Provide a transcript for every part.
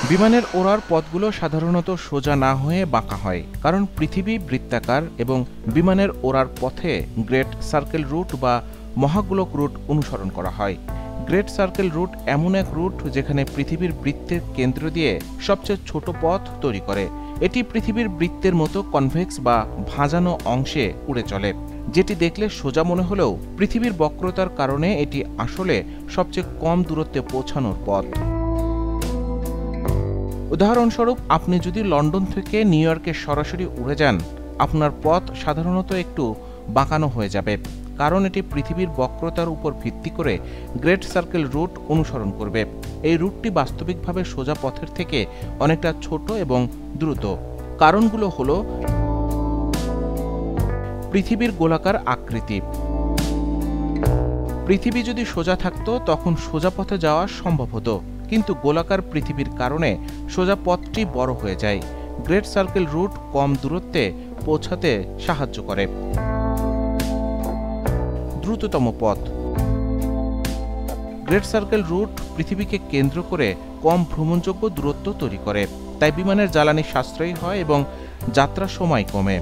বিমানের ওড়ার পথগুলো সাধারণত সোজা না হয়ে বাঁকা হয়, কারণ পৃথিবী বৃত্তাকার এবং বিমানের ওড়ার পথে গ্রেট সার্কেল রুট বা মহাগোলক রুট অনুসরণ করা হয়। গ্রেট সার্কেল রুট এমন এক রুট যেখানে পৃথিবীর বৃত্তের কেন্দ্র দিয়ে সবচেয়ে ছোট পথ তৈরি করে। এটি পৃথিবীর বৃত্তের মতো কনভেক্স বা ভাঁজানো অংশে উড়ে চলে, যেটি দেখলে সোজা মনে হলেও পৃথিবীর বক্রতার কারণে এটি আসলে সবচেয়ে কম দূরত্বে পৌঁছানোর পথ। উদাহরণস্বরূপ, আপনি যদি লন্ডন থেকে নিউ ইয়র্কে সরাসরি উড়ে যান, আপনার পথ সাধারণত একটু বাঁকানো হয়ে যাবে, কারণ এটি পৃথিবীর বক্রতার উপর ভিত্তি করে গ্রেট সার্কেল রুট অনুসরণ করবে। এই রুটটি বাস্তবিকভাবে সোজা পথের থেকে অনেকটা ছোট এবং দ্রুত। কারণগুলো হলো পৃথিবীর গোলাকার আকৃতি। পৃথিবী যদি সোজা থাকতো তখন সোজা পথে যাওয়া সম্ভব হতো, কিন্তু গোলাকার পৃথিবীর কারণে সোজা পথটি বড় হয়ে যায়। গ্রেট সার্কেল রুট কম দূরত্বে পৌঁছাতে সাহায্য করে। দ্রুততম পথ। গ্রেট সার্কেল রুট পৃথিবীকে কেন্দ্র করে কম ভ্রমণযোগ্য দূরত্ব তৈরি করে, তাই বিমানের জ্বালানি সাশ্রয়ী হয় এবং যাত্রার সময় কমে।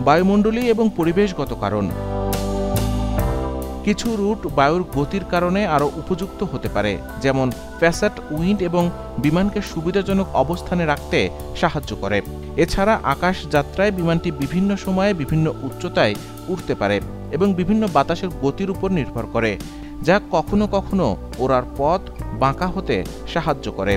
বায়ুমণ্ডলী এবং পরিবেশগত কারণ। কিছু রুট বায়ুর গতির কারণে আরও উপযুক্ত হতে পারে, যেমন প্যাসাট উইন্ড এবং বিমানকে সুবিধাজনক অবস্থানে রাখতে সাহায্য করে। এছাড়া আকাশ যাত্রায় বিমানটি বিভিন্ন সময়ে বিভিন্ন উচ্চতায় উঠতে পারে এবং বিভিন্ন বাতাসের গতির উপর নির্ভর করে, যা কখনো কখনো ওড়ার পথ বাঁকা হতে সাহায্য করে।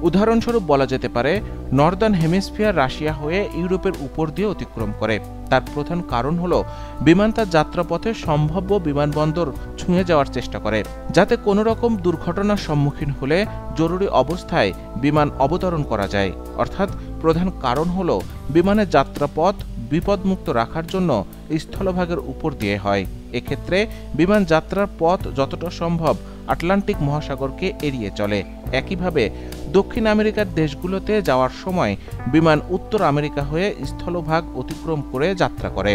উদাহরণস্বরূপ বলা যেতে পারে, নর্দার্ন হেমিস্ফিয়ার রাশিয়া হয়ে ইউরোপের উপর দিয়ে অতিক্রম করে। তার প্রধান কারণ হলো বিমান তার যাত্রাপথে সম্ভাব্য বিমানবন্দর ছুঁয়ে যাওয়ার চেষ্টা করে, যাতে কোনো রকম দুর্ঘটনার সম্মুখীন হলে জরুরি অবস্থায় বিমান অবতরণ করা যায়। অর্থাৎ প্রধান কারণ হলো বিমানের যাত্রাপথ বিপদমুক্ত রাখার জন্য স্থলভাগের উপর দিয়ে হয়। এক্ষেত্রে বিমান যাত্রার পথ যতটা সম্ভব আটলান্টিক মহাসাগরকে এড়িয়ে চলে। একইভাবে দক্ষিণ আমেরিকার দেশগুলোতে যাওয়ার সময় বিমান উত্তর আমেরিকা হয়ে স্থলভাগ অতিক্রম করে যাত্রা করে।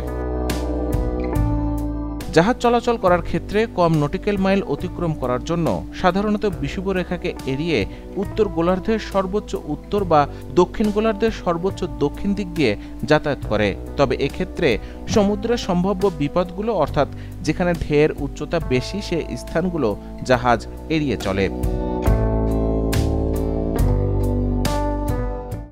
জাহাজ চলাচল করার ক্ষেত্রে কম নটিক্যাল মাইল অতিক্রম করার জন্য সাধারণত বিষুবরেখাকে এড়িয়ে উত্তর গোলার্ধের সর্বোচ্চ উত্তর বা দক্ষিণ গোলার্ধের সর্বোচ্চ দক্ষিণ দিক দিয়ে যাতায়াত করে। তবে এক্ষেত্রে সমুদ্রের সম্ভাব্য বিপদগুলো, অর্থাৎ যেখানে ঢের উচ্চতা বেশি, সেই স্থানগুলো জাহাজ এড়িয়ে চলে।